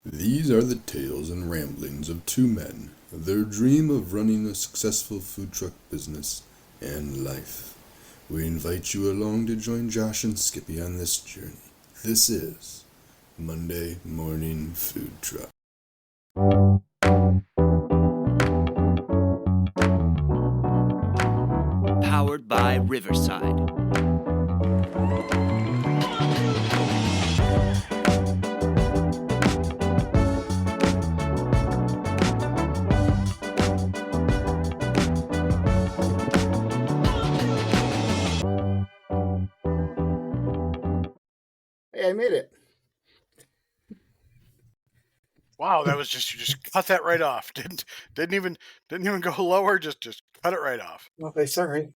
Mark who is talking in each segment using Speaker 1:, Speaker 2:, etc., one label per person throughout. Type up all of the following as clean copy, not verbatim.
Speaker 1: These are the tales and ramblings of two men, their dream of running a successful food truck business and life. We invite you along to join Josh and Skippy on this journey. This is Monday Morning Food Truck.
Speaker 2: Powered by Riverside.
Speaker 3: Hey, I made it.
Speaker 4: Wow, that was just you just cut that right off. Didn't even go lower. Just cut it right off.
Speaker 3: Okay, sorry.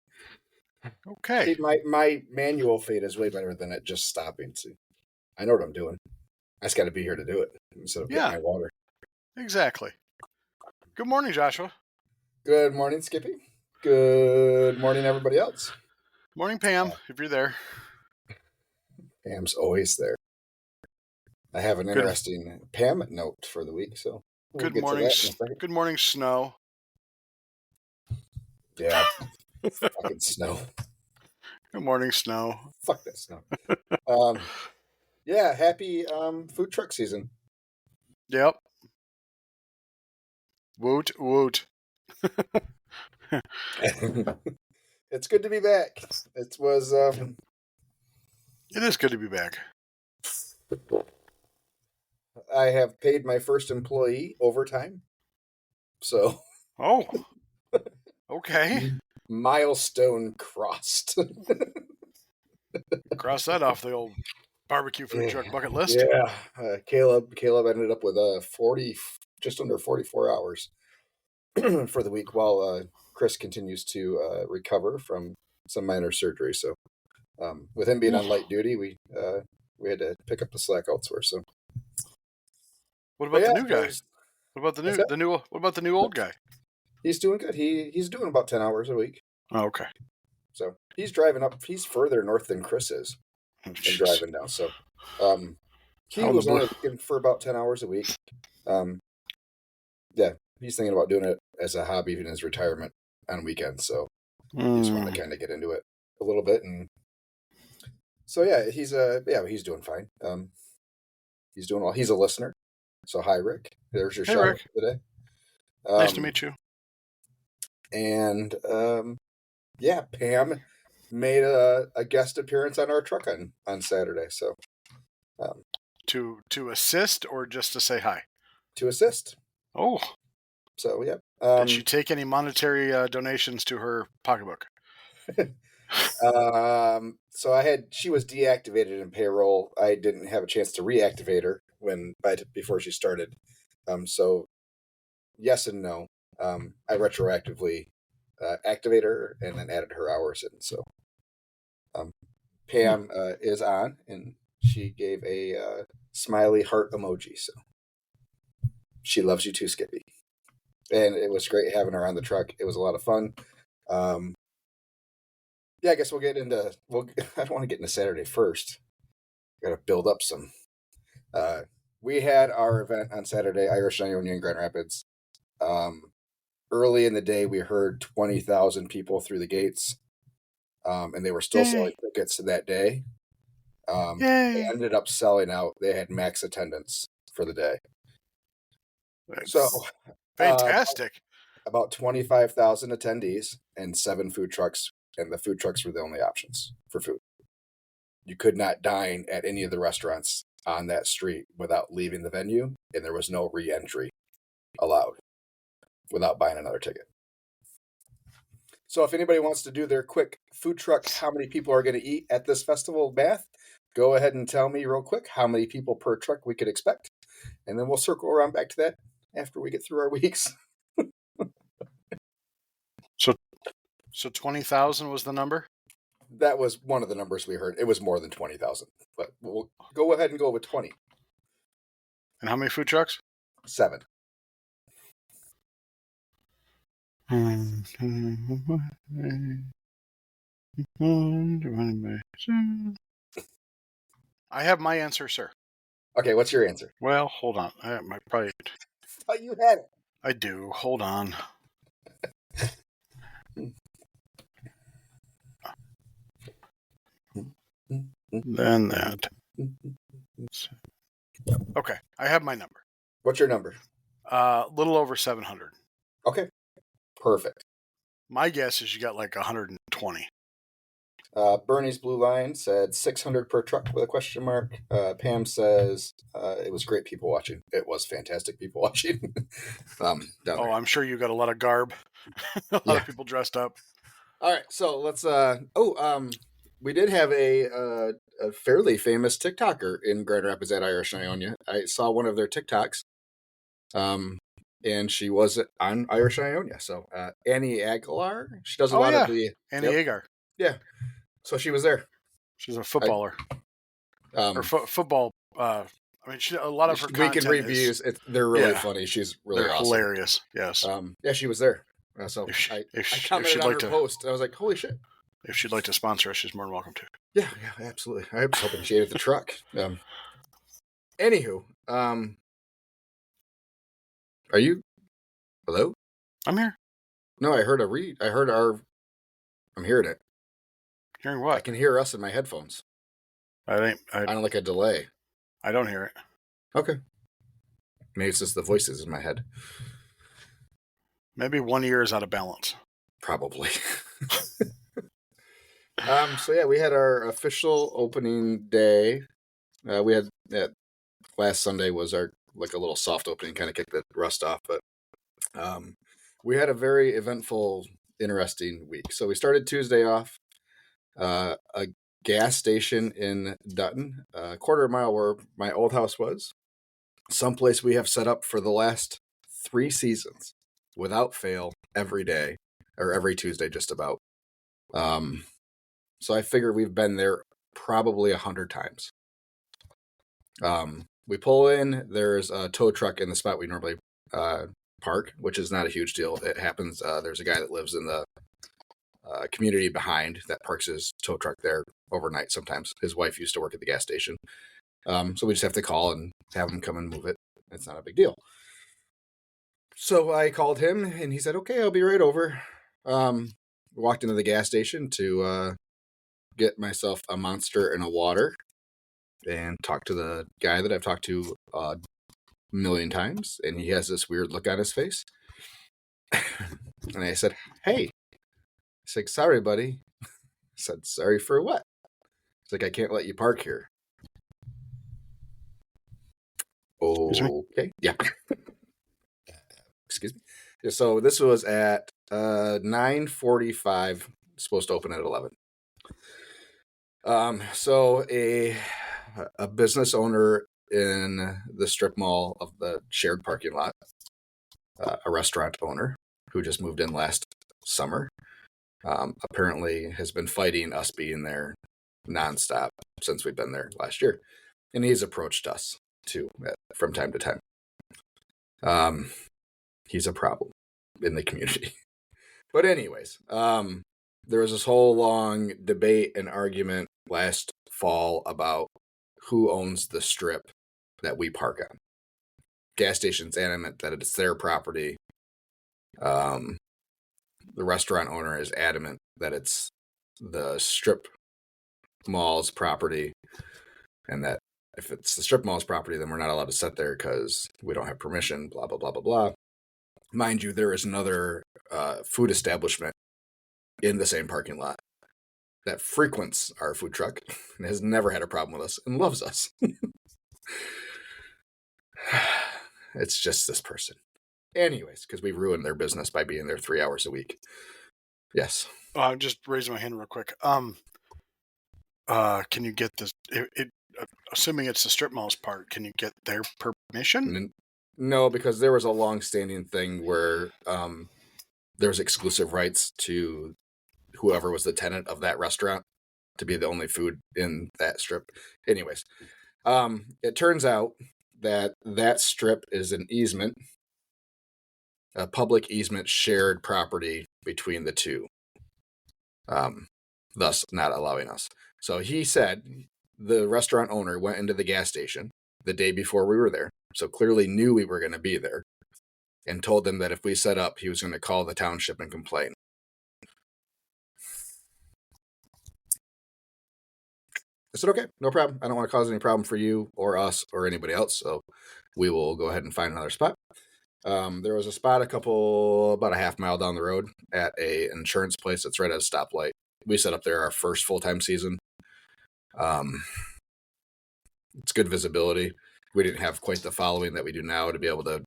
Speaker 4: Okay.
Speaker 3: See, my manual fade is way better than it just stopping. See, I know what I'm doing. I just got to be here to do it instead of getting
Speaker 4: Yeah.
Speaker 3: my water.
Speaker 4: Exactly. Good morning, Joshua.
Speaker 3: Good morning, Skippy. Good morning, everybody else.
Speaker 4: Morning, Pam, if you're there.
Speaker 3: Pam's always there. I have an interesting Pam note for the week, so we'll
Speaker 4: Good
Speaker 3: get
Speaker 4: morning.
Speaker 3: to that in a second.
Speaker 4: Good morning, snow.
Speaker 3: Yeah, fucking snow.
Speaker 4: Good morning, snow.
Speaker 3: Fuck that snow. Yeah, happy food truck season.
Speaker 4: Yep. Woot woot.
Speaker 3: It's good to be back. It was.
Speaker 4: It is good to be back.
Speaker 3: I have paid my first employee overtime. So.
Speaker 4: Oh. Okay.
Speaker 3: Milestone crossed.
Speaker 4: Cross that off the old barbecue food truck bucket list.
Speaker 3: Yeah, Caleb ended up with 40, just under 44 hours for the week, while Chris continues to recover from some minor surgery. So, with him being on light duty, we had to pick up the slack elsewhere. So,
Speaker 4: what about the new guy? What about the new old guy?
Speaker 3: He's doing good. He's doing about 10 hours a week.
Speaker 4: Oh, okay.
Speaker 3: So he's driving up. He's further north than Chris is and driving down. So he was only looking for about 10 hours a week. Yeah, he's thinking about doing it as a hobby in his retirement on weekends. So he's want to kind of get into it a little bit. And so, yeah, he's doing fine. He's doing well. He's a listener. So hi, Rick. There's your shout out today.
Speaker 4: Nice to meet you.
Speaker 3: And yeah, Pam made a guest appearance on our truck on Saturday. So
Speaker 4: to assist or just to say hi?
Speaker 3: To assist.
Speaker 4: Oh.
Speaker 3: So yeah.
Speaker 4: Did she take any monetary donations to her pocketbook?
Speaker 3: So she was deactivated in payroll. I didn't have a chance to reactivate her before she started. So yes and no. I retroactively activated her and then added her hours in. So Pam is on, and she gave a smiley heart emoji. So she loves you too, Skippy. And it was great having her on the truck. It was a lot of fun. Yeah, I guess we'll get into. I don't want to get into Saturday first. Got to build up some. We had our event on Saturday, Irish Ionia in Grand Rapids. Early in the day, we heard 20,000 people through the gates, and they were still selling tickets that day. They ended up selling out. They had max attendance for the day. So
Speaker 4: fantastic.
Speaker 3: About 25,000 attendees and 7 food trucks, and the food trucks were the only options for food. You could not dine at any of the restaurants on that street without leaving the venue, and there was no re-entry allowed without buying another ticket. So if anybody wants to do their quick food truck, how many people are going to eat at this festival math, go ahead and tell me real quick how many people per truck we could expect, and then we'll circle around back to that after we get through our weeks.
Speaker 4: So 20,000 was the number?
Speaker 3: That was one of the numbers we heard. It was more than 20,000, but we'll go ahead and go with 20.
Speaker 4: And how many food trucks?
Speaker 3: 7.
Speaker 4: I have my answer, sir.
Speaker 3: Okay, what's your answer?
Speaker 4: Well, hold on. I might probably.
Speaker 3: Oh, you had it.
Speaker 4: I do. Hold on. Then that. Okay, I have my number.
Speaker 3: What's your number?
Speaker 4: Little over 700.
Speaker 3: Okay, perfect.
Speaker 4: My guess is you got like 120.
Speaker 3: Bernie's Blue Line said 600 per truck with a question mark. Pam says it was great people watching. It was fantastic people watching. Down there.
Speaker 4: I'm sure you got a lot of garb. A lot of people dressed up.
Speaker 3: All right, so let's. We did have a fairly famous TikToker in Grand Rapids at Irish Ionia. I saw one of their TikToks, and she was on Irish Ionia. So Annie Aguilar, she does a lot of the
Speaker 4: Annie Agar.
Speaker 3: Yeah, so she was there.
Speaker 4: She's a footballer. Or football. I mean, a lot of her
Speaker 3: weekend reviews. They're really funny. She's really awesome.
Speaker 4: Hilarious. Yes.
Speaker 3: Yeah, she was there. So I commented on her post. I was like, "Holy shit!"
Speaker 4: If she'd like to sponsor us, she's more than welcome to.
Speaker 3: Yeah, absolutely. I was hoping she ate at the truck. Anywho, are you? Hello?
Speaker 4: I'm here.
Speaker 3: No, I heard I'm hearing it.
Speaker 4: Hearing what?
Speaker 3: I can hear us in my headphones. I don't like a delay.
Speaker 4: I don't hear it.
Speaker 3: Okay. Maybe it's just the voices in my head.
Speaker 4: Maybe one ear is out of balance.
Speaker 3: Probably. So yeah, we had our official opening day. We had last Sunday was our like a little soft opening, kind of kick the rust off, but we had a very eventful, interesting week. So we started Tuesday off, a gas station in Dutton, a quarter mile where my old house was, someplace we have set up for the last 3 seasons without fail every day or every Tuesday, just about. So I figure we've been there probably 100 times. We pull in, there's a tow truck in the spot we normally park, which is not a huge deal. It happens, there's a guy that lives in the community behind that parks his tow truck there overnight sometimes. His wife used to work at the gas station. So we just have to call and have him come and move it. It's not a big deal. So I called him and he said, okay, I'll be right over. Walked into the gas station to get myself a Monster and a water and talked to the guy that I've talked to a million times. And he has this weird look on his face. And I said, hey. He's like, sorry, buddy. I said, sorry for what? He's like, I can't let you park here. Okay. Yeah. Excuse me. So this was at 9:45, supposed to open at 11. So a business owner in the strip mall of the shared parking lot, a restaurant owner who just moved in last summer, apparently has been fighting us being there nonstop since we've been there last year. And he's approached us too from time to time. He's a problem in the community. But anyways, there was this whole long debate and argument last fall about who owns the strip that we park on. Gas station's adamant that it's their property. The restaurant owner is adamant that it's the strip mall's property, and that if it's the strip mall's property, then we're not allowed to sit there because we don't have permission, blah, blah, blah, blah, blah. Mind you, there is another food establishment in the same parking lot that frequents our food truck and has never had a problem with us and loves us. It's just this person. Anyways, because we ruined their business by being there 3 hours a week. Yes.
Speaker 4: I'm just raising my hand real quick. Can you get this? Assuming it's the strip mall's part, can you get their permission?
Speaker 3: No, because there was a long-standing thing where there's exclusive rights to whoever was the tenant of that restaurant to be the only food in that strip. Anyways, it turns out that strip is an easement, a public easement shared property between the two, thus not allowing us. So he said the restaurant owner went into the gas station the day before we were there. So clearly knew we were going to be there, and told them that if we set up, he was going to call the township and complain. I said, okay, no problem. I don't want to cause any problem for you or us or anybody else. So we will go ahead and find another spot. There was a spot about a half mile down the road at a insurance place that's right at a stoplight. We set up there our first full-time season. It's good visibility. We didn't have quite the following that we do now to be able to,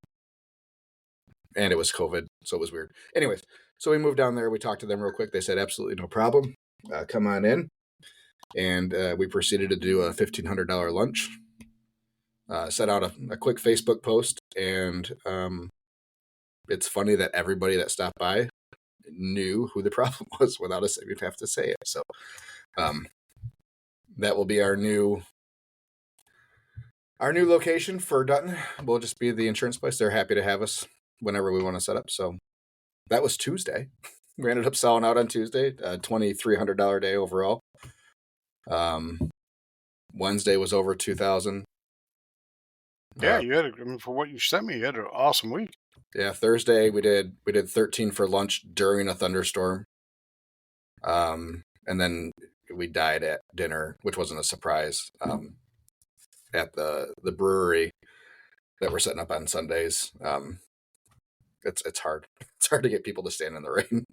Speaker 3: and it was COVID, so it was weird. Anyways, so we moved down there. We talked to them real quick. They said, absolutely no problem. Come on in. And we proceeded to do a $1,500 lunch. Set out a quick Facebook post, and it's funny that everybody that stopped by knew who the problem was without us even have to say it. So that will be our new location for Dutton. Will just be the insurance place. They're happy to have us whenever we want to set up. So that was Tuesday. We ended up selling out on Tuesday, a $2,300 day overall. Wednesday was over 2,000.
Speaker 4: Yeah, you had for what you sent me, you had an awesome week.
Speaker 3: Yeah, Thursday we did 13 for lunch during a thunderstorm. And then we died at dinner, which wasn't a surprise. At the brewery that we're setting up on Sundays. It's hard. It's hard to get people to stand in the rain.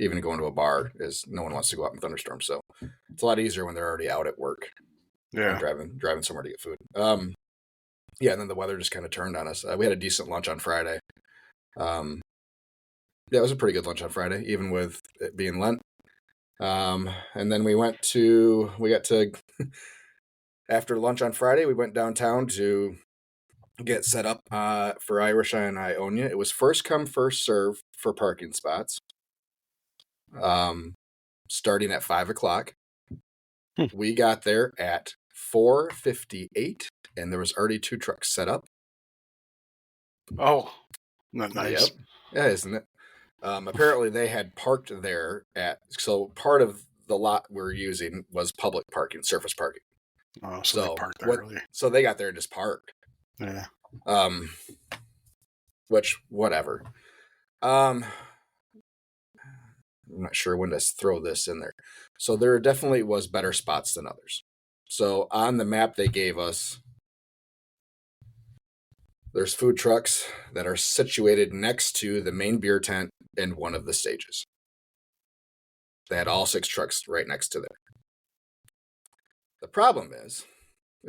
Speaker 3: Even going to a bar is, no one wants to go out in thunderstorms, so it's a lot easier when they're already out at work.
Speaker 4: Yeah,
Speaker 3: driving somewhere to get food. And then the weather just kind of turned on us. We had a decent lunch on Friday. It was a pretty good lunch on Friday, even with it being Lent. And then we got to after lunch on Friday, we went downtown to get set up for Irish Eye and Ionia. It was first come, first serve for parking spots. Starting at 5:00. We got there at 4:58, and there was already 2 trucks set up.
Speaker 4: Oh, not nice.
Speaker 3: Yep. Yeah, isn't it? Apparently they had parked there so part of the lot we're using was public parking, surface parking.
Speaker 4: Oh, so they parked there early.
Speaker 3: So they got there and just parked.
Speaker 4: Yeah.
Speaker 3: Which, whatever. I'm not sure when to throw this in there. So there definitely was better spots than others. So on the map they gave us, there's food trucks that are situated next to the main beer tent and one of the stages. They had all 6 trucks right next to there. The problem is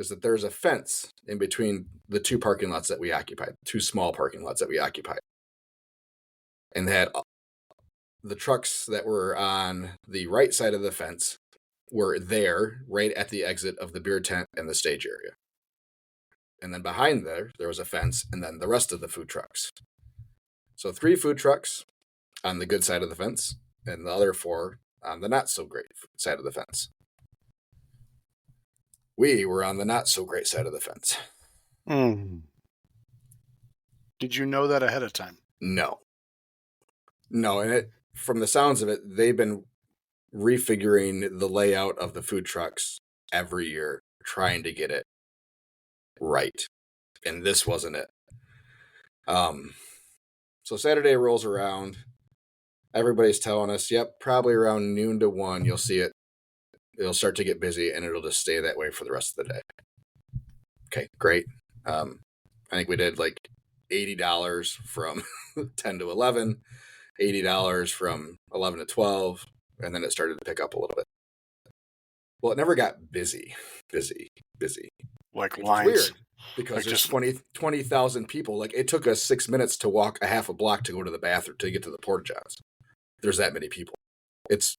Speaker 3: that there's a fence in between the 2 parking lots that we occupied, 2 small parking lots that we occupied. And they had the trucks that were on the right side of the fence were there right at the exit of the beer tent and the stage area. And then behind there was a fence, and then the rest of the food trucks. So 3 food trucks on the good side of the fence, and the other 4 on the not so great side of the fence. We were on the not so great side of the fence.
Speaker 4: Did you know that ahead of time?
Speaker 3: No, and from the sounds of it, they've been refiguring the layout of the food trucks every year, trying to get it right. And this wasn't it. So Saturday rolls around. Everybody's telling us, yep, probably around noon to 1, you'll see it. It'll start to get busy, and it'll just stay that way for the rest of the day. Okay, great. I think we did like $80 from 10 to 11, $80 from 11 to 12, and then it started to pick up a little bit. Well, it never got busy.
Speaker 4: Like lines.
Speaker 3: Weird, because there's 20,000 people. Like, it took us 6 minutes to walk a half a block to go to the bathroom to get to the porta johns. There's that many people. It's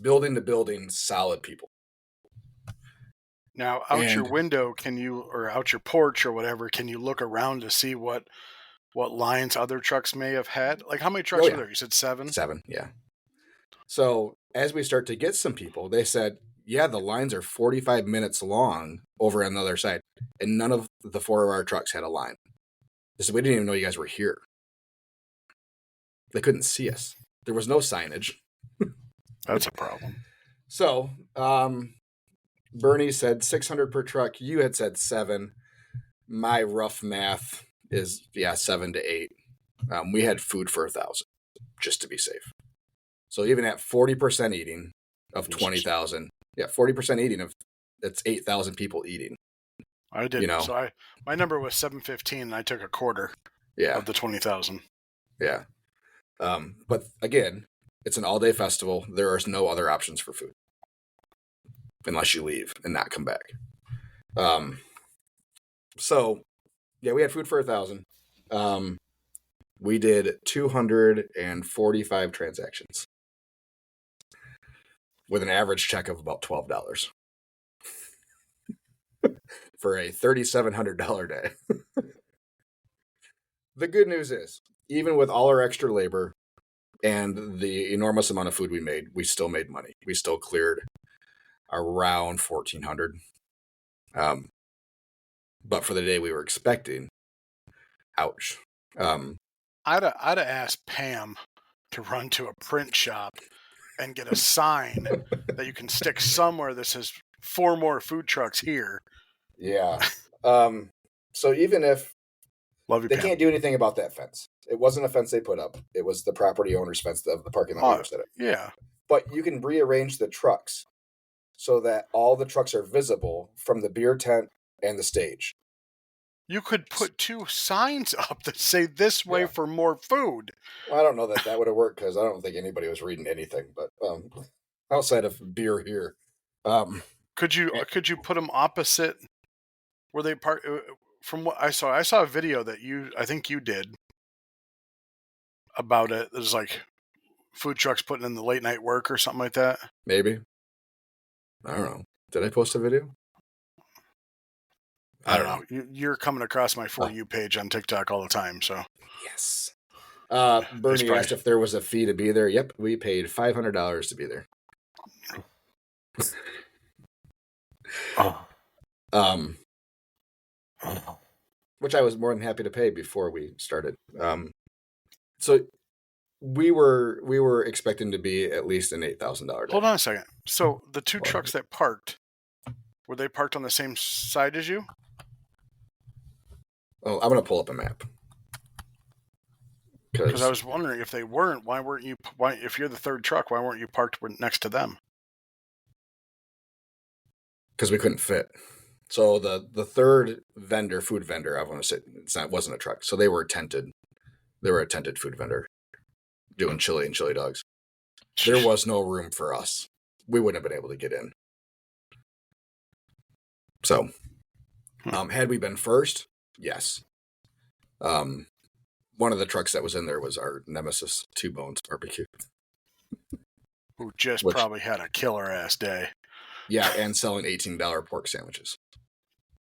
Speaker 3: building to building, solid people.
Speaker 4: Now, your window, or out your porch or whatever, can you look around to see what lines other trucks may have had? Like, how many trucks were there? You said 7?
Speaker 3: 7, yeah. So as we start to get some people, they said, yeah, the lines are 45 minutes long over on the other side. And none of the 4 of our trucks had a line. They said, we didn't even know you guys were here. They couldn't see us. There was no signage.
Speaker 4: That's a problem.
Speaker 3: So Bernie said 600 per truck. You had said 7. My rough math is 7 to 8. We had food for 1,000, just to be safe. So even at 40% eating of 20,000, 40% eating of that's 8,000 people eating.
Speaker 4: I did. So my number was 715, and I took a quarter. Of the 20,000.
Speaker 3: Yeah. But again, it's an all-day festival. There are no other options for food unless you leave and not come back. So we had food for 1,000. We did 245 transactions with an average check of about $12 for a $3,700 day. The good news is, even with all our extra labor and the enormous amount of food we made, we still made money. We still cleared around $1,400. But for the day we were expecting, ouch.
Speaker 4: I'd have asked Pam to run to a print shop and get a sign that you can stick somewhere that says 4 more food trucks here.
Speaker 3: Yeah. So even if they can't do anything about that fence, it wasn't a fence they put up. It was the property owner's fence of the parking lot owners did it.
Speaker 4: Yeah.
Speaker 3: But you can rearrange the trucks so that all the trucks are visible from the beer tent and the stage.
Speaker 4: You could put 2 signs up that say "This way for more food."
Speaker 3: Well, I don't know that would have worked because I don't think anybody was reading anything. But outside of beer here,
Speaker 4: could you put them opposite where they park? From what I saw a video that I think you did about it. There's like food trucks putting in the late night work or something like that.
Speaker 3: Maybe. I don't know. Did I post a video?
Speaker 4: I don't know. You're coming across my For You page on TikTok all the time, so.
Speaker 3: Yes. Bernie asked if there was a fee to be there. Yep, we paid $500 to be there. Which I was more than happy to pay before we started. So we were expecting to be at least an $8,000 day.
Speaker 4: Hold on a second. So the 2 trucks that parked, were they parked on the same side as you?
Speaker 3: Oh, I'm gonna pull up a map.
Speaker 4: Because I was wondering if they weren't, why weren't you? Why, if you're the 3rd truck, why weren't you parked next to them?
Speaker 3: Because we couldn't fit. So the 3rd vendor, food vendor, I want to say it wasn't a truck. So they were tented. They were a tented food vendor doing chili and chili dogs. There was no room for us. We wouldn't have been able to get in. So, had we been first, yes. One of the trucks that was in there was our nemesis, Two Bones Barbecue,
Speaker 4: who probably had a killer ass day.
Speaker 3: Yeah, and selling $18 pork sandwiches.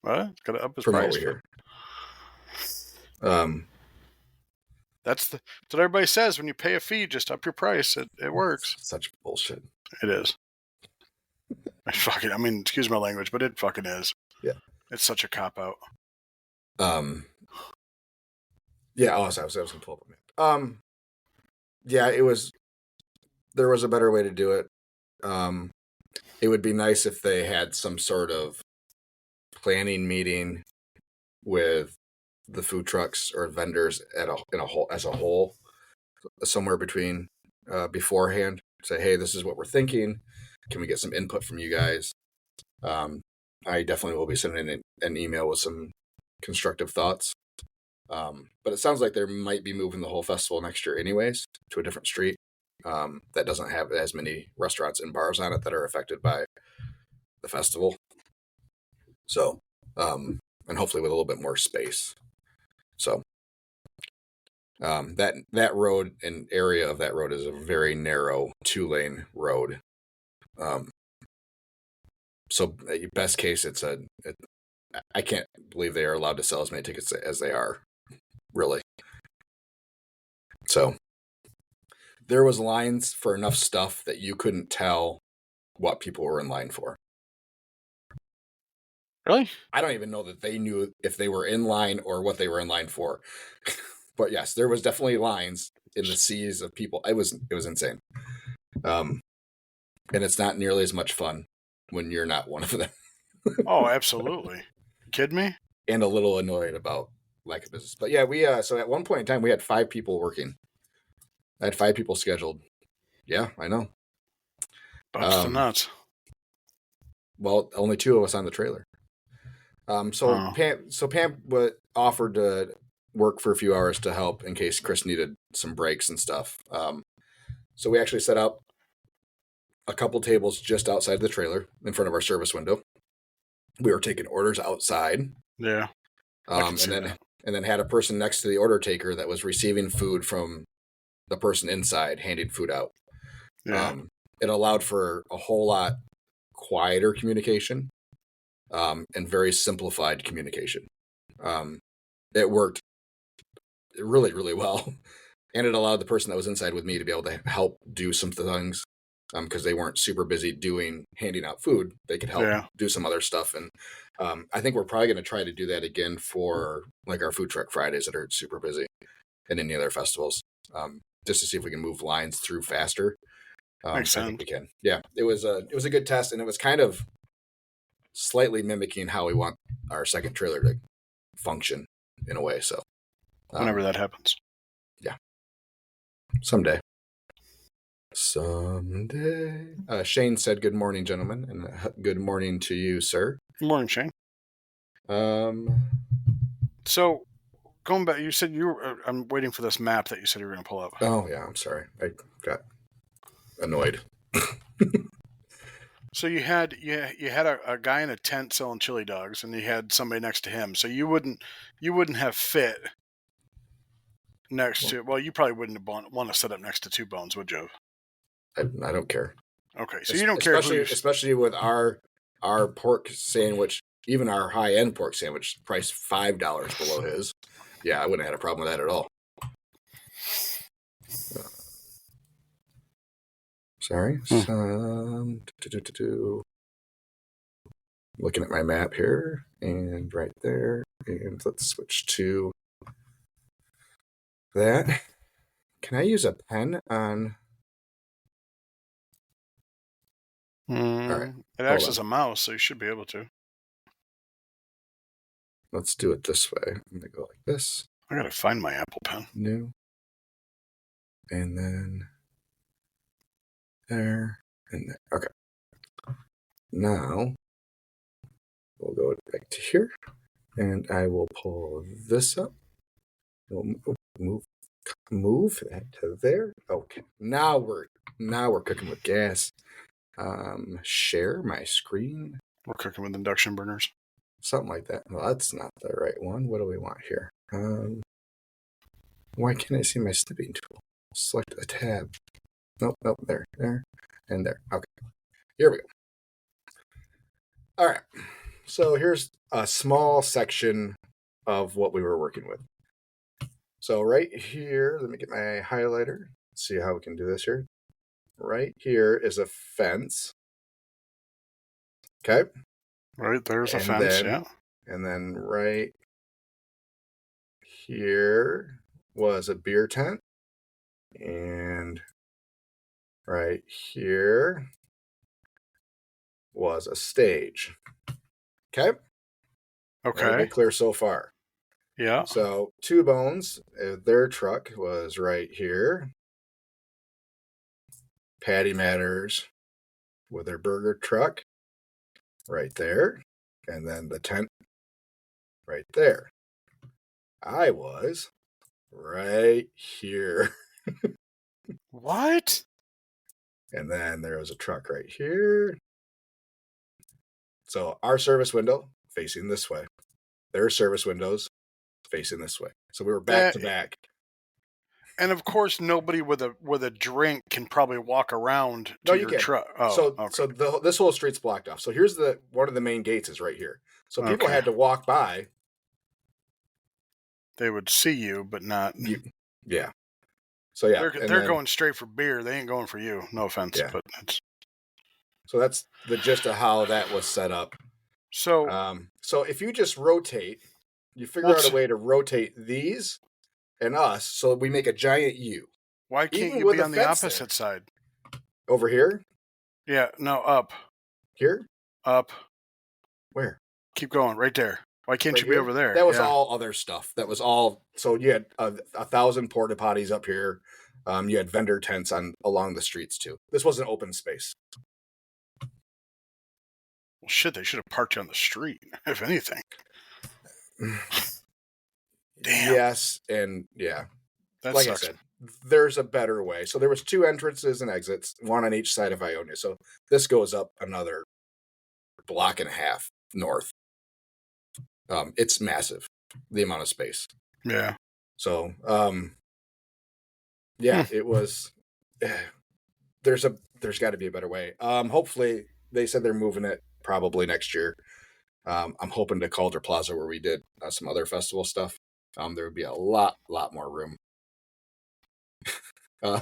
Speaker 4: What? Got to up his price
Speaker 3: here.
Speaker 4: That's what everybody says. When you pay a fee, just up your price. It works.
Speaker 3: Such bullshit.
Speaker 4: It is. I mean, excuse my language, but it fucking is.
Speaker 3: Yeah.
Speaker 4: It's such a cop out.
Speaker 3: Yeah. I was going to pull up a map. Yeah, there was a better way to do it. It would be nice if they had some sort of planning meeting with the food trucks or vendors as a whole, somewhere between beforehand. Say, hey, this is what we're thinking. Can we get some input from you guys? I definitely will be sending an email with some constructive thoughts. But it sounds like they might be moving the whole festival next year anyways to a different street that doesn't have as many restaurants and bars on it that are affected by the festival. So, and hopefully with a little bit more space. So, that road and area of that road is a very narrow 2-lane road. So best case, I can't believe they are allowed to sell as many tickets as they are, really. So there was lines for enough stuff that you couldn't tell what people were in line for.
Speaker 4: Really?
Speaker 3: I don't even know that they knew if they were in line or what they were in line for. But yes, there was definitely lines in the seas of people. It was insane. And it's not nearly as much fun when you're not one of them.
Speaker 4: Oh, absolutely. You kidding me?
Speaker 3: And a little annoyed about lack of business. But yeah, we so at one point in time we had 5 people working. I had 5 people scheduled. Yeah, I know.
Speaker 4: Bucks to nuts.
Speaker 3: Well, only 2 of us on the trailer. So Pam offered to work for a few hours to help in case Chris needed some breaks and stuff. So we actually set up a couple tables just outside the trailer in front of our service window. We were taking orders outside.
Speaker 4: Yeah.
Speaker 3: And then had a person next to the order taker that was receiving food from the person inside, handing food out.
Speaker 4: Yeah.
Speaker 3: It allowed for a whole lot quieter communication, and very simplified communication. It worked really, really well. And it allowed the person that was inside with me to be able to help do some things, because they weren't super busy handing out food. They could help do some other stuff. And I think we're probably going to try to do that again for like our food truck Fridays that are super busy and any other festivals, just to see if we can move lines through faster.
Speaker 4: Makes sense.
Speaker 3: I think we can. Yeah, it was a good test, and it was kind of slightly mimicking how we want our second trailer to function in a way. So
Speaker 4: whenever that happens.
Speaker 3: Yeah. Someday. Shane said, "Good morning, gentlemen," and good morning to you, sir.
Speaker 4: Good morning, Shane. So going back, you said you were. I'm waiting for this map that you said you were going to pull up.
Speaker 3: Oh yeah, I'm sorry. I got annoyed.
Speaker 4: So you had a guy in a tent selling chili dogs, and you had somebody next to him. So you wouldn't have fit next to. Well, you probably wouldn't have want to set up next to Two Bones, would you?
Speaker 3: I don't care.
Speaker 4: Okay, so you don't care,
Speaker 3: especially with our pork sandwich, even our high end pork sandwich, priced $5 below his. Yeah, I wouldn't have had a problem with that at all. Sorry. Looking at my map here, and right there, and let's switch to that. Can I use a pen on?
Speaker 4: All right. It acts as a mouse, so you should be able to.
Speaker 3: Let's do it this way. I'm gonna go like this.
Speaker 4: I gotta find my Apple Pen.
Speaker 3: New. And then there and there. Okay. Now we'll go back to here, and I will pull this up. We'll move that to there. Okay. Now we're cooking with gas. Share my screen.
Speaker 4: We're cooking with induction burners.
Speaker 3: Something like that. Well, that's not the right one. What do we want here? Why can't I see my snipping tool? Select a tab. Nope, there, and there. Okay. Here we go. All right. So here's a small section of what we were working with. So right here, let me get my highlighter. Let's see how we can do this here. Right here is a fence. Okay.
Speaker 4: Right there's a fence, yeah.
Speaker 3: And then right here was a beer tent. And right here was a stage. Okay?
Speaker 4: Okay.
Speaker 3: Everybody clear so far?
Speaker 4: Yeah.
Speaker 3: So Two Bones, their truck was right here. Patty Matters with their burger truck right there. And then the tent right there. I was right here.
Speaker 4: What?
Speaker 3: And then there was a truck right here. So our service window facing this way. Their service windows facing this way. So we were back to back.
Speaker 4: And of course, nobody with a drink can probably walk around to your truck. Oh,
Speaker 3: so this whole street's blocked off. So here's one of the main gates is right here. So people had to walk by.
Speaker 4: They would see you, but not.
Speaker 3: Yeah. So yeah,
Speaker 4: they're going straight for beer. They ain't going for you. No offense, but it's.
Speaker 3: So that's the gist of how that was set up.
Speaker 4: So,
Speaker 3: so if you just rotate, you figure out a way to rotate these and us, so we make a giant U.
Speaker 4: Why can't you be on the opposite side?
Speaker 3: Over here?
Speaker 4: Yeah, no, up.
Speaker 3: Here?
Speaker 4: Up.
Speaker 3: Where?
Speaker 4: Keep going. Right there. Why can't
Speaker 3: Right
Speaker 4: you be
Speaker 3: here?
Speaker 4: over there?
Speaker 3: That was
Speaker 4: Yeah.
Speaker 3: all other stuff. That was all. So you had 1,000 porta potties up here. You had vendor tents along the streets too. This was an open space.
Speaker 4: Well, shit, they should have parked you on the street, if anything. Damn.
Speaker 3: Yes, and yeah.
Speaker 4: That
Speaker 3: Like
Speaker 4: sucks.
Speaker 3: I said, there's a better way. So there was 2 entrances and exits, one on each side of Ionia. So this goes up another block and a half north. It's massive, the amount of space.
Speaker 4: Yeah.
Speaker 3: So, yeah, it was. There's got to be a better way. Hopefully, they said they're moving it probably next year. I'm hoping to Calder Plaza where we did some other festival stuff. There would be a lot more room.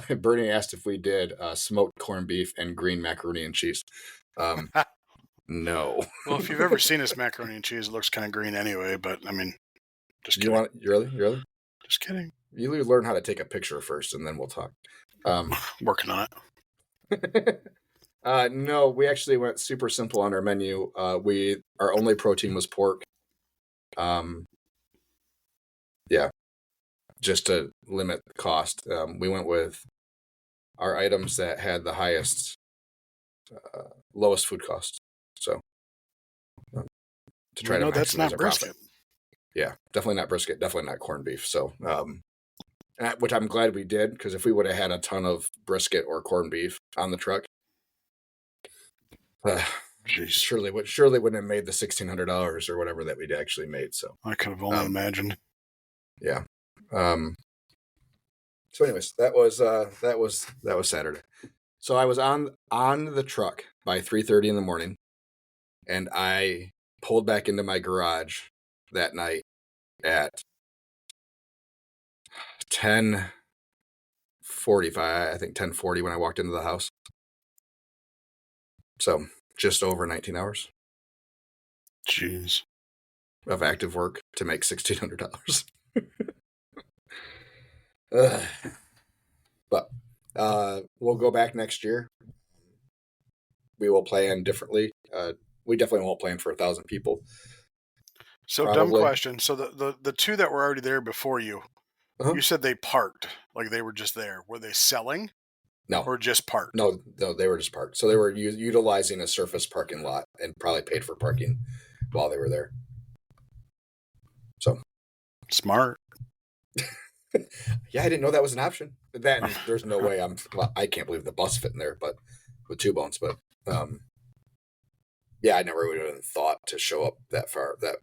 Speaker 3: Bernie asked if we did smoked corned beef and green macaroni and cheese. No.
Speaker 4: Well, if you've ever seen this macaroni and cheese, it looks kind of green anyway. But I mean, just kidding.
Speaker 3: You want really?
Speaker 4: Just kidding.
Speaker 3: You learn how to take a picture first, and then we'll talk.
Speaker 4: Working on it.
Speaker 3: No, we actually went super simple on our menu. Our only protein was pork. Yeah, just to limit the cost. We went with our items that had the highest, lowest food cost. So to try to
Speaker 4: that's
Speaker 3: maximize
Speaker 4: not
Speaker 3: our
Speaker 4: brisket.
Speaker 3: profit. Yeah, definitely not brisket. Definitely not corned beef. So, which I'm glad we did, because if we would have had a ton of brisket or corned beef on the truck, surely wouldn't have made the $1,600 or whatever that we'd actually made. So
Speaker 4: I could have only imagined.
Speaker 3: Yeah. So, anyways, that was Saturday. So I was on the truck by 3:30 in the morning, and I pulled back into my garage that night at 10:45. I think 10:40 when I walked into the house. So just over 19 hours.
Speaker 4: Jeez.
Speaker 3: Of active work to make $1,600. But we'll go back next year. We will plan differently. We definitely won't plan for 1,000 people.
Speaker 4: So
Speaker 3: Probably.
Speaker 4: Dumb question. So the 2 that were already there before you, you said they parked, like they were just there. Were they selling?
Speaker 3: No.
Speaker 4: Or just parked?
Speaker 3: No, they were just parked. So they were utilizing a surface parking lot and probably paid for parking while they were there. So
Speaker 4: smart.
Speaker 3: Yeah, I didn't know that was an option. There's no way I can't believe the bus fit in there, but with 2 bones. But yeah, I never would have thought to show up that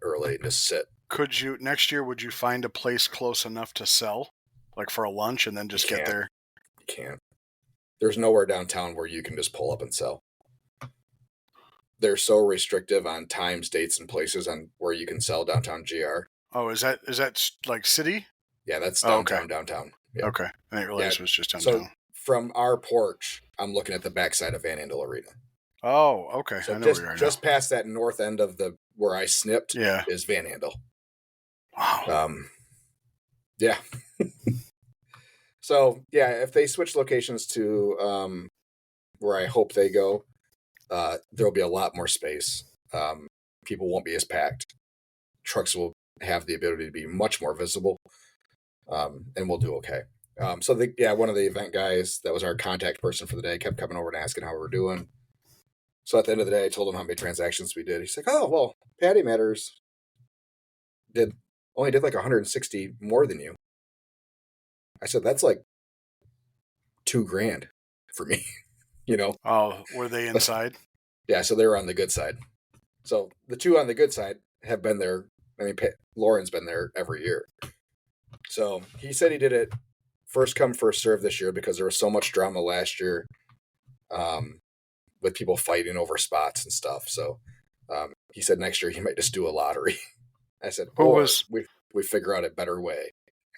Speaker 3: early and just sit.
Speaker 4: Next year, would you find a place close enough to sell, like for a lunch, and then just get there?
Speaker 3: You can't. There's nowhere downtown where you can just pull up and sell. They're so restrictive on times, dates, and places on where you can sell downtown GR.
Speaker 4: Oh, is that like city?
Speaker 3: Yeah, that's downtown. Yeah.
Speaker 4: Okay, I didn't realize it was just downtown.
Speaker 3: So from our porch, I'm looking at the backside of Van Andel Arena.
Speaker 4: Oh, okay.
Speaker 3: So
Speaker 4: I know where you are
Speaker 3: just past that north end of where I snipped is Van Andel.
Speaker 4: Wow.
Speaker 3: Yeah. So yeah, if they switch locations to where I hope they go, there'll be a lot more space. People won't be as packed. Trucks will have the ability to be much more visible, and we'll do okay. So one of the event guys that was our contact person for the day kept coming over and asking how we were doing. So at the end of the day, I told him how many transactions we did. He's like, "Oh, well, Patty Matters only did like 160 more than you." I said, "That's like $2,000 for me." You know?
Speaker 4: Oh, were they inside?
Speaker 3: Yeah, so they were on the good side. So the 2 on the good side have been there. I mean, Lauren's been there every year. So he said he did it first come, first serve this year because there was so much drama last year with people fighting over spots and stuff. So he said next year he might just do a lottery. I said, we figure out a better way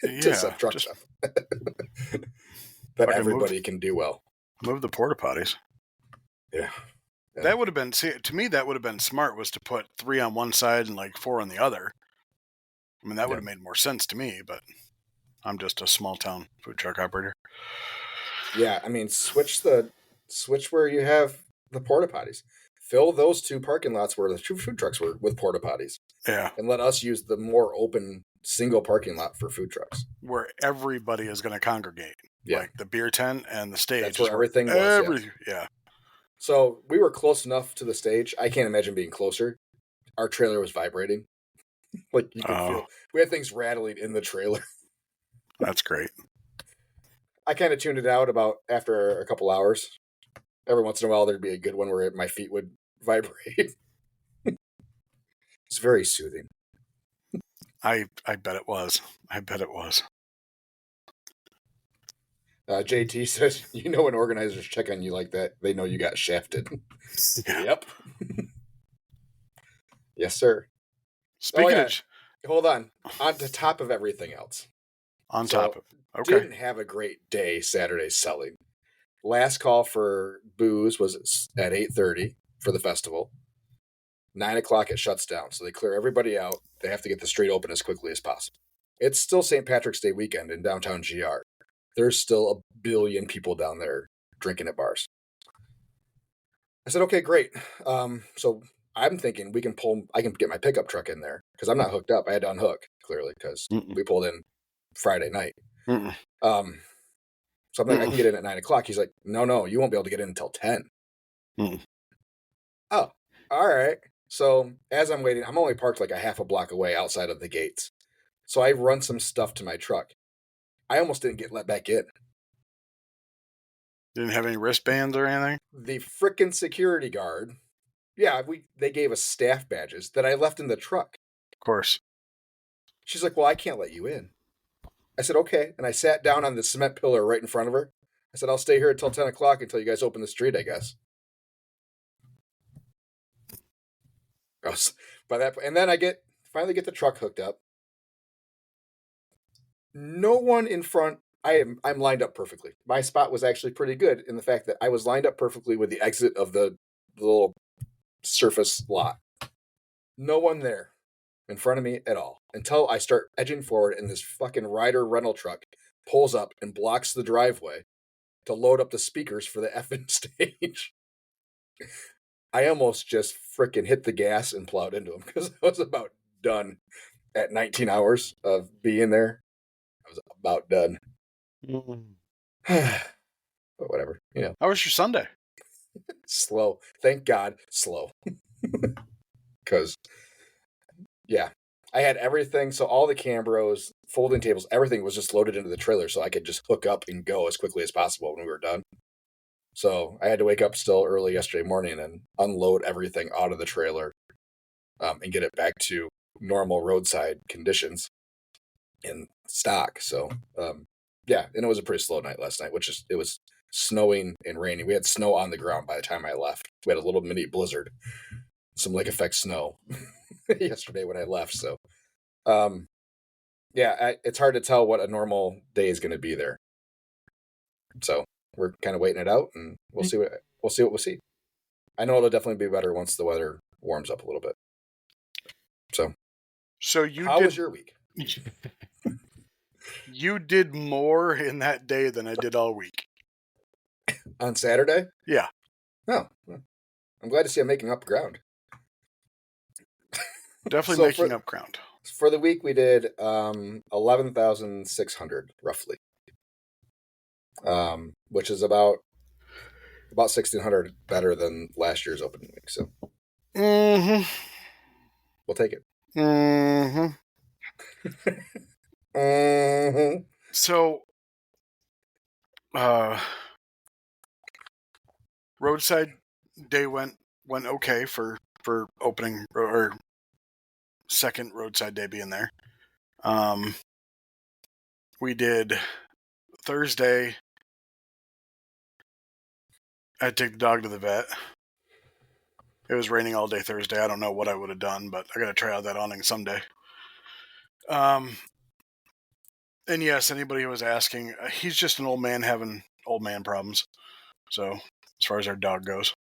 Speaker 3: to sell truck stuff that everybody can do well.
Speaker 4: Move the porta potties.
Speaker 3: Yeah.
Speaker 4: That would have been, to me, that would have been smart, was to put 3 on one side and like 4 on the other. I mean, that would have made more sense to me, but I'm just a small town food truck operator.
Speaker 3: Yeah, I mean, switch where you have the porta potties. fill those 2 parking lots where the 2 food trucks were with porta potties,
Speaker 4: Yeah.
Speaker 3: and let us use the more open single parking lot for food trucks.
Speaker 4: Where everybody is going to congregate.
Speaker 3: Yeah.
Speaker 4: Like the beer tent and the stage.
Speaker 3: That's where
Speaker 4: is
Speaker 3: everything was.
Speaker 4: Yeah.
Speaker 3: So we were close enough to the stage. I can't imagine being closer. Our trailer was vibrating. Like you could feel. We had things rattling in the trailer.
Speaker 4: That's great.
Speaker 3: I kind of tuned it out about after a couple hours. Every once in a while, there'd be a good one where my feet would vibrate. It's very soothing.
Speaker 4: I bet it was. I bet it was.
Speaker 3: JT says, you know, when organizers check on you like that, they know you got shafted. Yep. Yes, sir.
Speaker 4: Speaking of...
Speaker 3: Hold on. On to top of everything else.
Speaker 4: On top of... Okay.
Speaker 3: Didn't have a great day Saturday selling. Last call for booze was at 8:30 for the festival. 9 o'clock it shuts down, so they clear everybody out. They have to get the street open as quickly as possible. It's still St. Patrick's Day weekend in downtown GR. There's still a billion people down there drinking at bars. I said, okay, great. So I'm thinking I can get my pickup truck in there because I'm not hooked up. I had to unhook, clearly, because we pulled in Friday night. So I'm like, I can get in at 9 o'clock. He's like, no, you won't be able to get in until 10. Oh, all right. So as I'm waiting, I'm only parked like a half a block away outside of the gates. So I run some stuff to my truck. I almost didn't get let back in.
Speaker 4: Didn't have any wristbands or anything?
Speaker 3: The frickin' security guard. Yeah, they gave us staff badges that I left in the truck.
Speaker 4: Of course.
Speaker 3: She's like, well, I can't let you in. I said, okay. And I sat down on the cement pillar right in front of her. I said, I'll stay here until 10 o'clock until you guys open the street, I guess. By that, and then I finally get the truck hooked up. No one in front. I'm lined up perfectly. My spot was actually pretty good in the fact that I was lined up perfectly with the exit of the little surface lot. No one there in front of me at all until I start edging forward and this fucking Ryder rental truck pulls up and blocks the driveway to load up the speakers for the effing stage. I almost just freaking hit the gas and plowed into him because I was about done at 19 hours of being there. I was about done. But whatever, you know.
Speaker 4: How was your Sunday?
Speaker 3: Slow. Thank God, slow. Because, yeah, I had everything. So all the Cambros, folding tables, everything was just loaded into the trailer so I could just hook up and go as quickly as possible when we were done. So I had to wake up still early yesterday morning and unload everything out of the trailer and get it back to normal roadside conditions in stock. So, yeah, and it was a pretty slow night last night, it was snowing and raining. We had snow on the ground by the time I left. We had a little mini blizzard, some lake effect snow yesterday when I left. So, yeah, it's hard to tell what a normal day is going to be there. So we're kind of waiting it out, and we'll see what we'll see. I know it'll definitely be better once the weather warms up a little bit. So how was your week?
Speaker 4: You did more in that day than I did all week.
Speaker 3: On Saturday?
Speaker 4: Yeah.
Speaker 3: Oh, I'm glad to see I'm making up ground.
Speaker 4: Definitely making up ground.
Speaker 3: For the week, we did 11,600 roughly, which is about 1,600 better than last year's opening week. So, we'll take it.
Speaker 4: So, roadside day went okay for opening or second roadside day being there. We did Thursday. I had to take the dog to the vet. It was raining all day Thursday. I don't know what I would have done, but I got to try out that awning someday. And yes, anybody who was asking, he's just an old man having old man problems. So as far as our dog goes,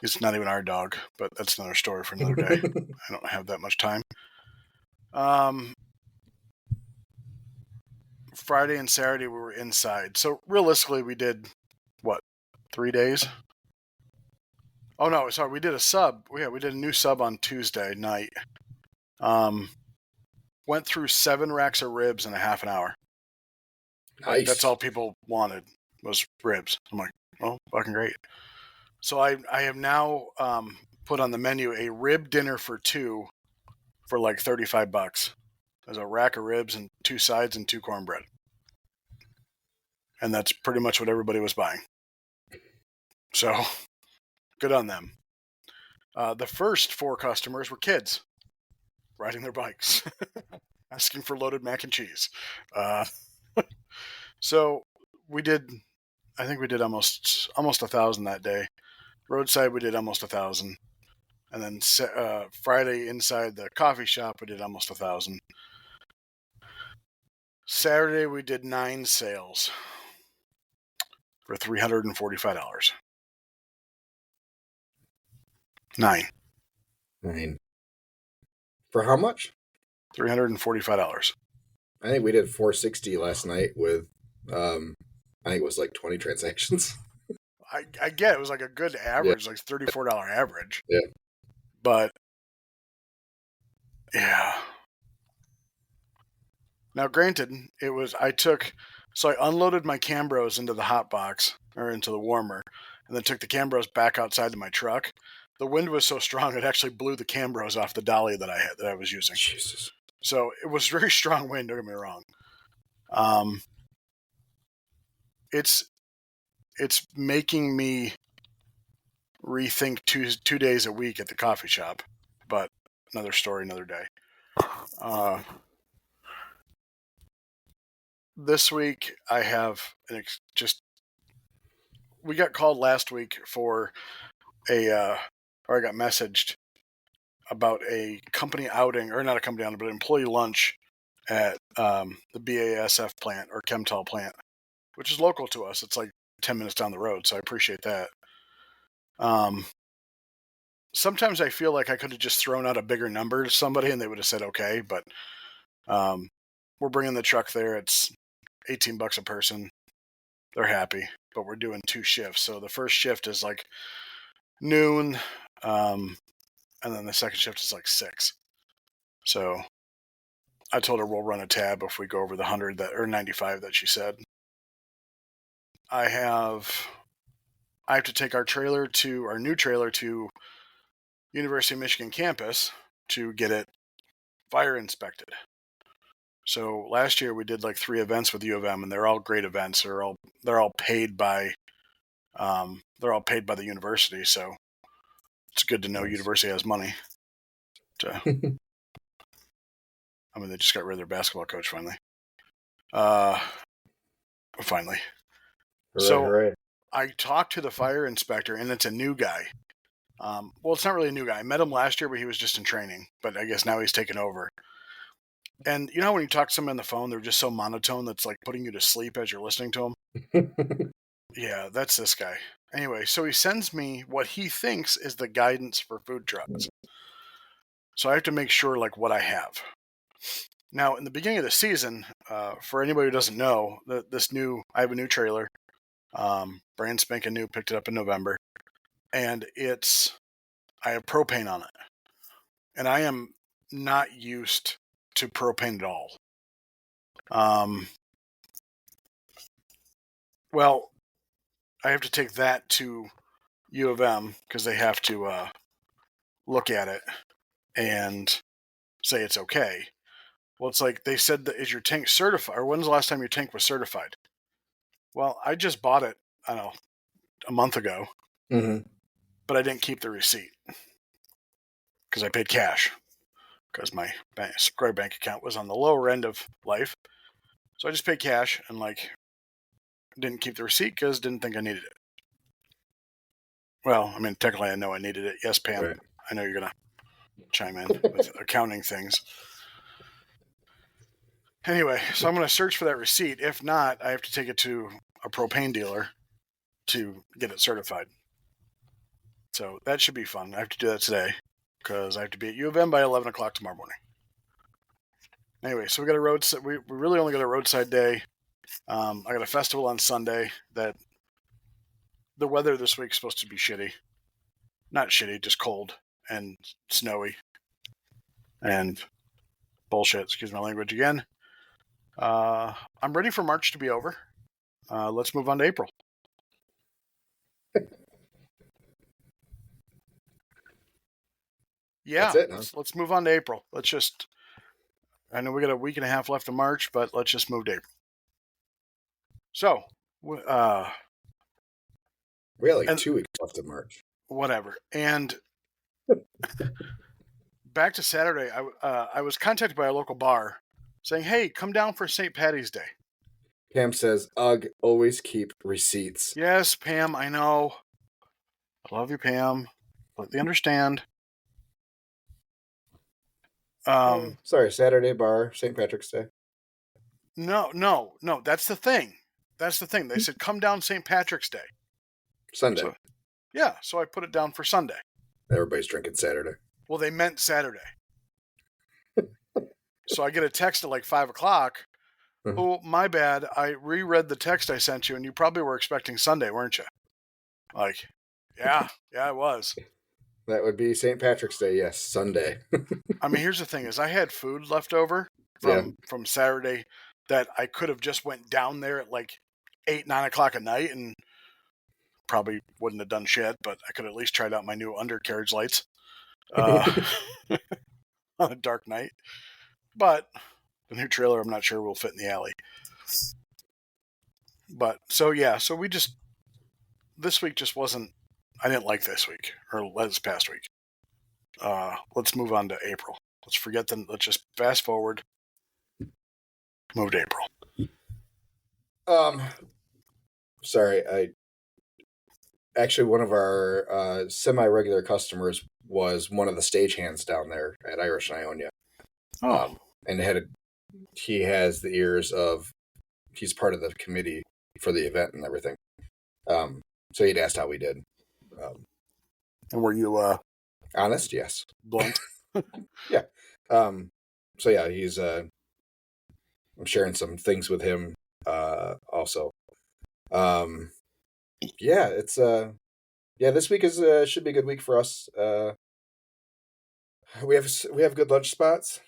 Speaker 4: it's not even our dog, but that's another story for another day. I don't have that much time. Friday and Saturday we were inside. So realistically we did, 3 days? Oh no, sorry, we did a sub. Yeah, we did a new sub on Tuesday night. Went through 7 racks of ribs in a half an hour. Like,
Speaker 3: Nice.
Speaker 4: that's all people wanted was ribs. I'm like, oh, fucking great. So I have now put on the menu a rib dinner for 2 for like $35. There's a rack of ribs and 2 sides and 2 cornbread. And that's pretty much what everybody was buying. So good on them. The first 4 customers were kids riding their bikes, asking for loaded mac and cheese. So I think we did almost 1,000 that day. Roadside, we did almost 1,000. And then Friday inside the coffee shop, we did almost 1,000. Saturday, we did 9 sales for $345. 9.
Speaker 3: For how much?
Speaker 4: $345.
Speaker 3: I think we did 460 last night with, I think it was like 20 transactions.
Speaker 4: I get it was like a good average, like $34 average.
Speaker 3: Yeah.
Speaker 4: But yeah. Now, granted, I unloaded my Cambros into the hot box or into the warmer, and then took the Cambros back outside to my truck. The wind was so strong it actually blew the Cambros off the dolly that I was using.
Speaker 3: Jesus.
Speaker 4: So it was very strong wind. Don't get me wrong. It's making me rethink 2 days a week at the coffee shop, but another story, another day. This week I have we got called last week for or I got messaged about a company outing, or not a company outing, but an employee lunch at the BASF plant or Chemtal plant, which is local to us. It's like 10 minutes down the road, so I appreciate that. Sometimes I feel like I could have just thrown out a bigger number to somebody and they would have said okay, but we're bringing the truck there. It's $18 a person. They're happy, but we're doing 2 shifts. So the first shift is like noon, and then the second shift is like 6. So I told her we'll run a tab if we go over the 100 or 95 that she said. I have to take our new trailer to University of Michigan campus to get it fire inspected. So last year we did like 3 events with U of M, and they're all great events. They're all paid by the university. So it's good to know university has money. I mean, they just got rid of their basketball coach finally. Finally.
Speaker 3: Hooray.
Speaker 4: I talked to the fire inspector, and it's a new guy. Well, it's not really a new guy. I met him last year, but he was just in training. But I guess now he's taken over. And you know when you talk to someone on the phone, they're just so monotone that's like putting you to sleep as you're listening to them? Yeah, that's this guy. Anyway, so he sends me what he thinks is the guidance for food trucks. So I have to make sure like what I have. Now, in the beginning of the season, for anybody who doesn't know, I have a new trailer. Brand spanking new, picked it up in November. And I have propane on it. And I am not used to propane at all. Well, I have to take that to U of M because they have to look at it and say it's okay. Well, it's like they said, is your tank certified? Or when's the last time your tank was certified? Well, I just bought it, I don't know, a month ago.
Speaker 3: Mm-hmm.
Speaker 4: But I didn't keep the receipt because I paid cash because my Square bank account was on the lower end of life. So I just paid cash and didn't keep the receipt because didn't think I needed it. Well, I mean, technically I know I needed it. Yes, Pam. Right. I know you're going to chime in with accounting things. Anyway, so I'm going to search for that receipt. If not, I have to take it to a propane dealer to get it certified. So that should be fun. I have to do that today because I have to be at U of M by 11 o'clock tomorrow morning. Anyway, so we got a roadside. We really only got a roadside day. I got a festival on Sunday. That the weather this week is supposed to be shitty. not shitty, just cold and snowy and bullshit. Excuse my language again. I'm ready for March to be over. Let's move on to April. Yeah,
Speaker 3: That's it, huh?
Speaker 4: let's move on to April. I know we got a week and a half left of March, but let's just move to April. So,
Speaker 3: We have like 2 weeks left of March.
Speaker 4: whatever. And back to Saturday, I was contacted by a local bar saying, "Hey, come down for St. Patty's Day."
Speaker 3: Pam says, "Ugh, always keep receipts."
Speaker 4: Yes, Pam, I know. I love you, Pam. Completely understand.
Speaker 3: Sorry, Saturday bar, St. Patrick's Day.
Speaker 4: No. That's the thing. They said, "Come down St. Patrick's Day."
Speaker 3: Sunday.
Speaker 4: So I put it down for Sunday.
Speaker 3: Everybody's drinking Saturday.
Speaker 4: Well, they meant Saturday. So I get a text at like 5 o'clock.
Speaker 3: Mhm.
Speaker 4: Oh, my bad. I reread the text I sent you, and you probably were expecting Sunday, weren't you? Like, yeah, I was.
Speaker 3: That would be St. Patrick's Day, yes, Sunday.
Speaker 4: I mean, here's the thing: is I had food left over from Saturday that I could have just went down there at like 8, 9 o'clock at night and probably wouldn't have done shit, but I could at least tried out my new undercarriage lights on a dark night. But the new trailer, I'm not sure will fit in the alley. But so this week just wasn't. I didn't like this week or this past week. Let's move on to April. Let's just fast forward. Move to April.
Speaker 3: Sorry, actually one of our semi-regular customers was one of the stagehands down there at Irish and Ionia. And he has the ears of, he's part of the committee for the event and everything. So he'd asked how we did.
Speaker 4: And were you
Speaker 3: honest? Yes.
Speaker 4: Blunt?
Speaker 3: Yeah. So yeah, he's I'm sharing some things with him also. Yeah, it's this week is should be a good week for us. We have good lunch spots.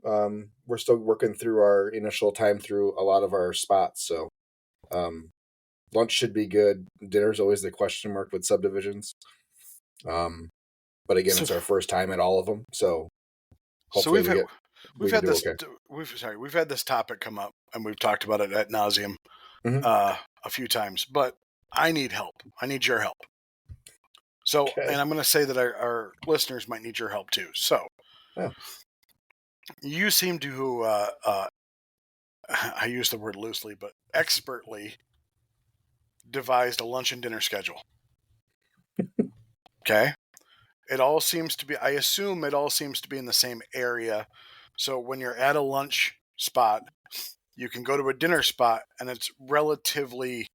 Speaker 3: We're still working through our initial time through a lot of our spots, so lunch should be good. Dinner's always the question mark with subdivisions. But again, it's our first time at all of them, so hopefully
Speaker 4: we've had this topic come up, and we've talked about it ad nauseum a few times. But I need help. I need your help. So, and I'm going to say that our listeners might need your help too. So, you seem to, I use the word loosely, but expertly devised a lunch and dinner schedule. Okay. I assume it all seems to be in the same area. So when you're at a lunch spot, you can go to a dinner spot and it's relatively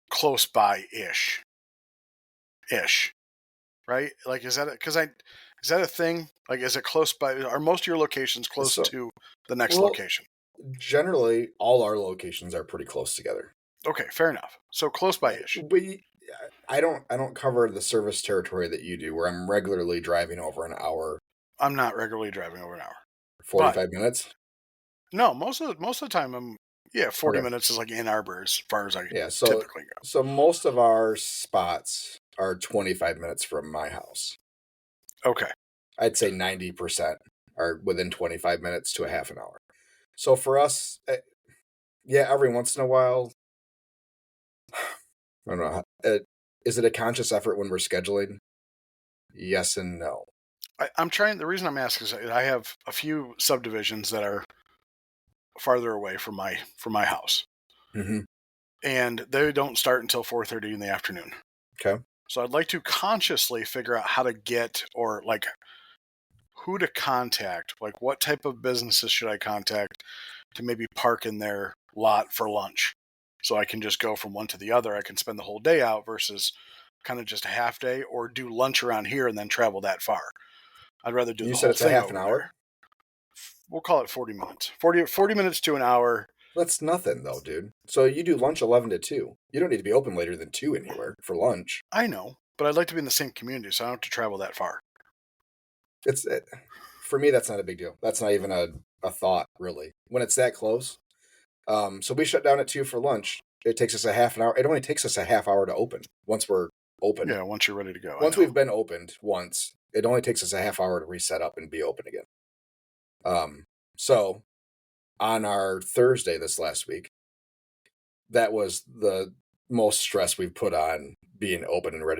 Speaker 4: close by-ish. Right? Like, is that a thing? Like, is it close by? Are most of your locations close to the next location?
Speaker 3: Generally, all our locations are pretty close together.
Speaker 4: Okay, fair enough. So close by-ish.
Speaker 3: I don't cover the service territory that you do, where I'm regularly driving over an hour.
Speaker 4: I'm not regularly driving over an hour.
Speaker 3: 45 minutes?
Speaker 4: No, most of the time 40 minutes is like Ann Arbor as far as I typically go.
Speaker 3: So most of our spots are 25 minutes from my house.
Speaker 4: Okay.
Speaker 3: I'd say 90% are within 25 minutes to a half an hour. So for us, every once in a while, I don't know. Is it a conscious effort when we're scheduling? Yes and no.
Speaker 4: I'm trying. The reason I'm asking is I have a few subdivisions that are farther away from my house, and they don't start until 4:30 in the afternoon.
Speaker 3: Okay.
Speaker 4: So I'd like to consciously figure out how to get, or like who to contact, like what type of businesses should I contact to maybe park in their lot for lunch, so I can just go from one to the other. I can spend the whole day out versus kind of just a half day, or do lunch around here and then travel that far. I'd rather do.
Speaker 3: You said it's a half an hour.
Speaker 4: We'll call it 40 minutes. 40 minutes to an hour.
Speaker 3: That's nothing though, dude. So you do lunch 11 to 2. You don't need to be open later than 2 anywhere for lunch.
Speaker 4: I know, But I'd like to be in the same community, so I don't have to travel that far.
Speaker 3: For me, that's not a big deal. That's not even a thought, really. When it's that close. So we shut down at 2 for lunch. It takes us a half an hour. It only takes us a half hour to open once we're open.
Speaker 4: Yeah, once you're ready to go.
Speaker 3: Once we've been opened once, it only takes us a half hour to reset up and be open again. So on our Thursday this last week, that was the most stress we've put on being open and ready to